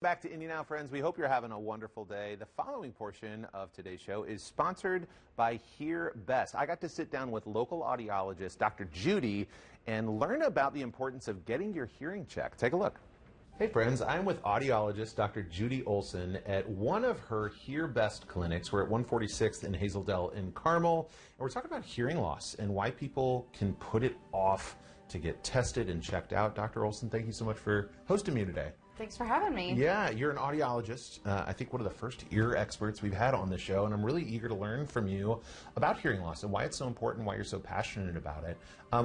Back to Indy Now, friends. We hope you're having a wonderful day. The following portion of today's show is sponsored by HearBest. I got to sit down with local audiologist Dr. Judy and learn about the importance of getting your hearing checked. Take a look. Hey friends, I'm with audiologist Dr. Judy Olson at one of her HearBest clinics. We're at 146th in Hazeldale in Carmel, and we're talking about hearing loss and why people can put it off to get tested and checked out. Dr. Olson, thank you so much for hosting me today. Thanks for having me. Yeah, you're an audiologist. I think one of the first ear experts we've had on the show, and I'm really eager to learn from you about hearing loss and why it's so important, why you're so passionate about it.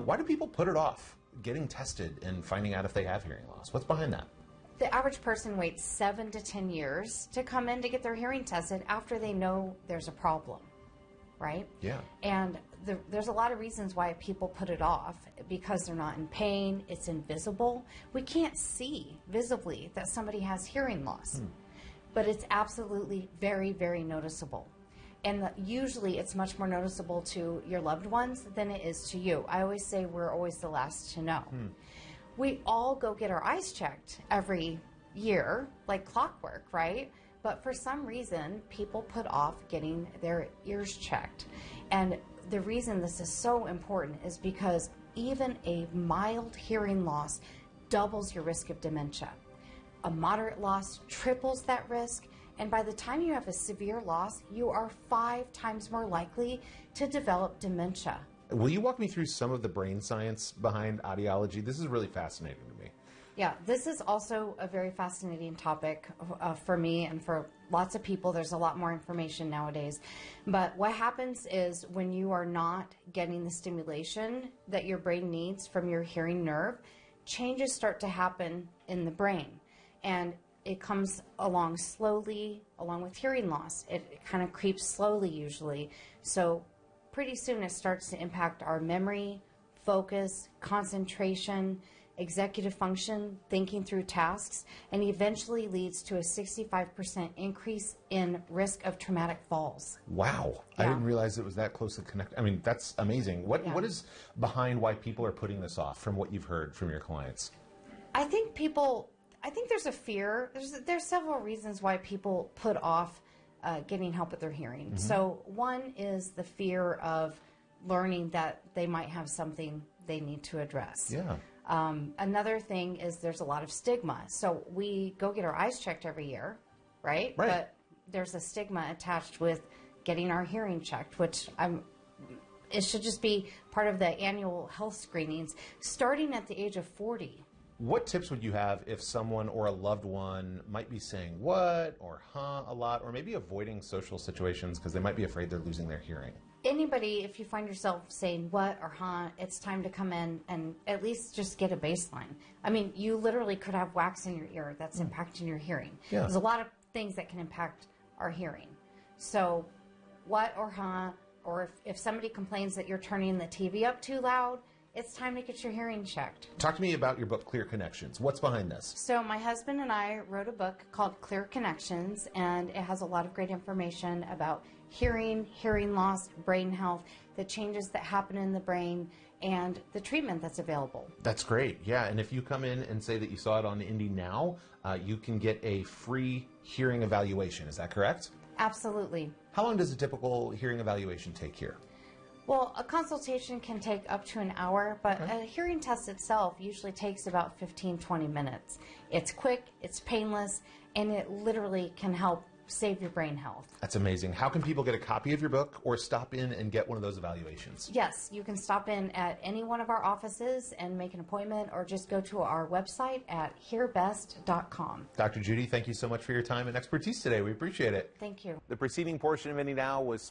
Why do people put it off, getting tested and finding out if they have hearing loss? What's behind that? The average person waits 7 to 10 years to come in to get their hearing tested after they know there's a problem, right? Yeah. And there's a lot of reasons why people put it off, because they're not in pain, it's invisible. We can't see visibly that somebody has hearing loss, but it's absolutely very, very noticeable. And usually it's much more noticeable to your loved ones than it is to you. I always say we're always the last to know. We all go get our eyes checked every year, like clockwork, right? But for some reason, people put off getting their ears checked. And the reason this is so important is because even a mild hearing loss doubles your risk of dementia. A moderate loss triples that risk. And by the time you have a severe loss, you are 5 times more likely to develop dementia. Will you walk me through some of the brain science behind audiology? This is really fascinating to me. Yeah, this is also a very fascinating topic for me and for lots of people. There's a lot more information nowadays. But what happens is when you are not getting the stimulation that your brain needs from your hearing nerve, changes start to happen in the brain. And it comes along slowly, along with hearing loss. It kind of creeps slowly usually. So pretty soon it starts to impact our memory, focus, concentration, executive function, thinking through tasks, and eventually leads to a 65% increase in risk of traumatic falls. Wow. Yeah. I didn't realize it was that closely connected. I mean, that's amazing. What is behind why people are putting this off from what you've heard from your clients? I think there's a fear. There's several reasons why people put off getting help with their hearing. So one is the fear of learning that they might have something they need to address. Yeah. Another thing is there's a lot of stigma. So we go get our eyes checked every year, right? Right. But there's a stigma attached with getting our hearing checked, which it should just be part of the annual health screenings starting at the age of 40. What tips would you have if someone or a loved one might be saying what or huh a lot, or maybe avoiding social situations because they might be afraid they're losing their hearing? Anybody, if you find yourself saying what or huh, it's time to come in and at least just get a baseline. I mean, you literally could have wax in your ear that's impacting your hearing. Yeah. There's a lot of things that can impact our hearing. So what or huh, or if somebody complains that you're turning the TV up too loud, it's time to get your hearing checked. Talk to me about your book, Clear Connections. What's behind this? So my husband and I wrote a book called Clear Connections, and it has a lot of great information about hearing, hearing loss, brain health, the changes that happen in the brain, and the treatment that's available. That's great. Yeah, and if you come in and say that you saw it on Indy Now, you can get a free hearing evaluation. Is that correct? Absolutely. How long does a typical hearing evaluation take here? Well, a consultation can take up to an hour, but a hearing test itself usually takes about 15-20 minutes. It's quick, it's painless, and it literally can help save your brain health. That's amazing. How can people get a copy of your book or stop in and get one of those evaluations? Yes, you can stop in at any one of our offices and make an appointment, or just go to our website at HearBest.com. Dr. Judy, thank you so much for your time and expertise today. We appreciate it. Thank you. The preceding portion of Indy Now was